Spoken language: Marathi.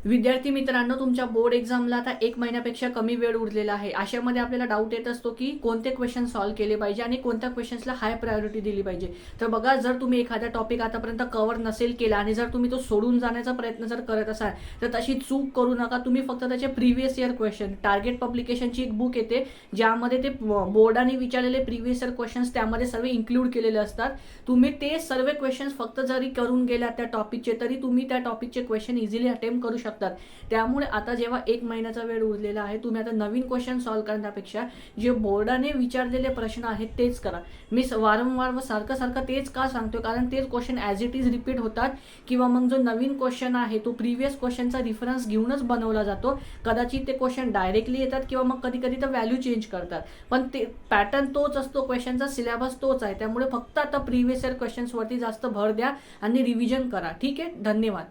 विद्यार्थी मित्रांनो, तुमच्या बोर्ड एक्झामला आता 1 महिन्यापेक्षा कमी वेळ उरलेला आहे. अशामध्ये आपल्याला डाऊट येत असतो की कोणते क्वेश्चन सॉल्व्ह केले पाहिजे आणि कोणत्या क्वेश्चन्सला हाय प्रायोरिटी दिली पाहिजे. तर बघा, जर तुम्ही एखादा टॉपिक आतापर्यंत कव्हर नसेल केला आणि जर तुम्ही तो सोडून जाण्याचा प्रयत्न जर करत असाल तर तशी चूक करू नका. तुम्ही फक्त त्याचे प्रिव्हियस इयर क्वेश्चन, टार्गेट पब्लिकेशनची एक बुक येते ज्यामध्ये ते बोर्डाने विचारलेले प्रिव्हियस इयर क्वेश्चन्स त्यामध्ये सर्व इन्क्लूड केलेले असतात. तुम्ही ते सर्व क्वेश्चन्स फक्त जरी करून गेला त्या टॉपिकचे तरी तुम्ही त्या टॉपिकचे क्वेश्चन इझिली अटेम्प्ट करू शकता. त्यामुळे आता जेव्हा 1 महिन्याचा वेळ उरलेला आहे, तुम्ही आता नवीन क्वेश्चन सॉल्व्ह करण्यापेक्षा जे बोर्डाने विचारलेले प्रश्न आहेत तेच करा. मी वारंवार व सारखं तेच का सांगतो, कारण तेच question as it is repeat होतात किंवा मग जो नवीन क्वेश्चन आहे तो प्रिव्हियस क्वेश्चनचा रिफरन्स घेऊनच बनवला जातो. कदाचित ते क्वेश्चन डायरेक्टली येतात किंवा मग कधी कधी तर व्हॅल्यू चेंज करतात, पण ते पॅटर्न तोच असतो, क्वेश्चनचा सिलेबस तोच आहे. त्यामुळे फक्त आता प्रिव्हियस इयर क्वेश्चन्सवरती जास्त भर द्या आणि रिव्हिजन करा. ठीक आहे, धन्यवाद.